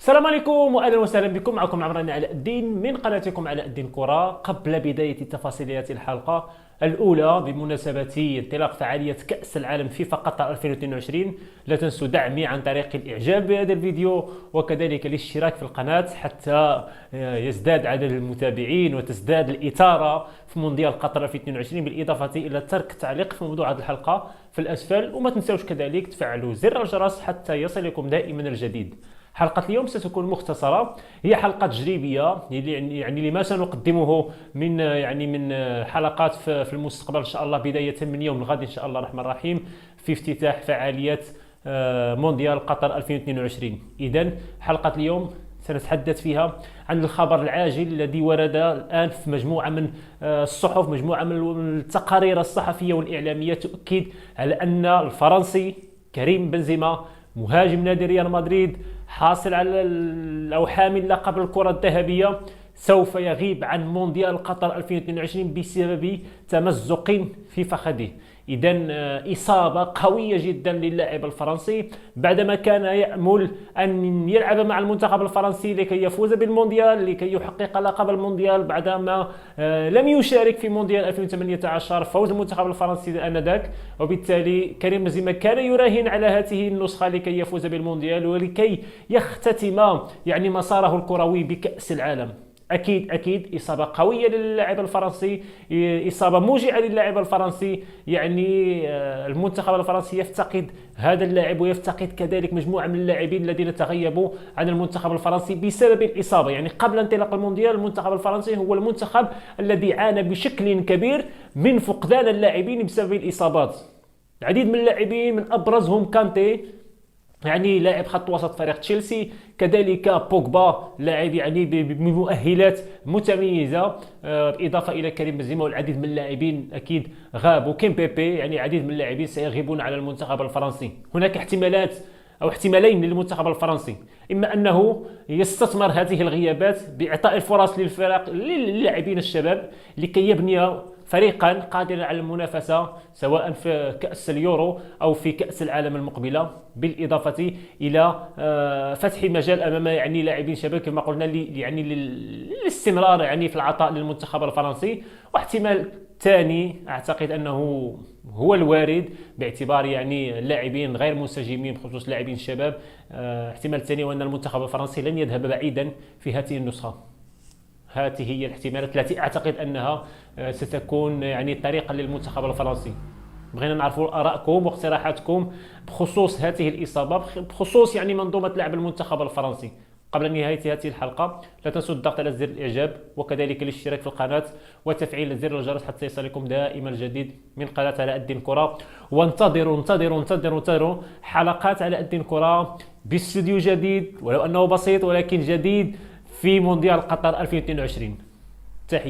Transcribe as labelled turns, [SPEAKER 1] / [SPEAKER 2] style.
[SPEAKER 1] السلام عليكم واهلا وسهلا بكم. معكم عمران علاء الدين من قناتكم علاء الدين كرة. قبل بدايه تفاصيل هذه الحلقه الاولى بمناسبه انطلاق فعاليه كاس العالم فيفا قطر 2022، لا تنسوا دعمي عن طريق الاعجاب بهذا الفيديو وكذلك الاشتراك في القناه حتى يزداد عدد المتابعين وتزداد الاثاره في مونديال قطر 2022، بالاضافه الى ترك تعليق في موضوع هذه الحلقه في الاسفل، وما تنسوش كذلك تفعلوا زر الجرس حتى يصلكم دائما الجديد. حلقة اليوم ستكون مختصرة، هي حلقة تجريبية يعني لما سنقدمه من حلقات في المستقبل إن شاء الله، بداية من يوم الغد إن شاء الله الرحمن الرحيم في افتتاح فعاليات مونديال قطر 2022. إذن حلقة اليوم سنتحدث فيها عن الخبر العاجل الذي ورد الآن في مجموعة من الصحف، مجموعة من التقارير الصحفية والإعلامية تؤكد على أن الفرنسي كريم بنزيما مهاجم نادي ريال مدريد حاصل على أو حامل لقب الكرة الذهبية سوف يغيب عن مونديال قطر 2022 بسبب تمزق في فخذه. إذن إصابة قوية جدا للاعب الفرنسي بعدما كان يأمل أن يلعب مع المنتخب الفرنسي لكي يفوز بالمونديال، لكي يحقق لقب المونديال بعدما لم يشارك في مونديال 2018 فوز المنتخب الفرنسي آنذاك، وبالتالي كريم بنزيما كان يراهن على هذه النسخة لكي يفوز بالمونديال ولكي يختتم مساره الكروي بكأس العالم. اكيد اصابه قويه للاعب الفرنسي، اصابه موجعه للاعب الفرنسي. المنتخب الفرنسي يفتقد هذا اللاعب ويفتقد كذلك مجموعه من اللاعبين الذين تغيبوا عن المنتخب الفرنسي بسبب الاصابه. قبل انطلاق المونديال المنتخب الفرنسي هو المنتخب الذي عانى بشكل كبير من فقدان اللاعبين بسبب الاصابات. العديد من اللاعبين من ابرزهم كانتي لاعب خط وسط فريق تشيلسي، كذلك بوجبا لاعب بمؤهلات متميزه، بالاضافه الى كريم بنزيما، والعديد من اللاعبين اكيد غابوا. كيمبيبي عديد من اللاعبين سيغيبون على المنتخب الفرنسي. هناك احتمالات أو احتمالين للمنتخب الفرنسي، إما أنه يستثمر هذه الغيابات بإعطاء الفرص للاعبين الشباب لكي يبني فريقا قادرا على المنافسة سواء في كأس اليورو أو في كأس العالم المقبلة، بالإضافة إلى فتح مجال أمام لاعبين شباب كما قلنا للاستمرار في العطاء للمنتخب الفرنسي. واحتمال ثاني أعتقد أنه هو الوارد باعتبار اللاعبين غير منسجمين بخصوص لاعبين الشباب. احتمال ثاني هو أن المنتخب الفرنسي لن يذهب بعيدا في هذه النسخة. هذه هي الاحتمالات التي أعتقد أنها ستكون طريقا للمنتخب الفرنسي. بغينا نعرف آرائكم واقتراحاتكم بخصوص هذه الإصابة، بخصوص منظومة لعب المنتخب الفرنسي. قبل نهاية هذه الحلقة لا تنسوا الضغط على زر الإعجاب وكذلك الاشتراك في القناة وتفعيل زر الجرس حتى يصلكم دائما الجديد من قناة علاء الدين كرة. وانتظروا حلقات علاء الدين كرة باستوديو جديد، ولو أنه بسيط ولكن جديد، في مونديال قطر 2022. تحية.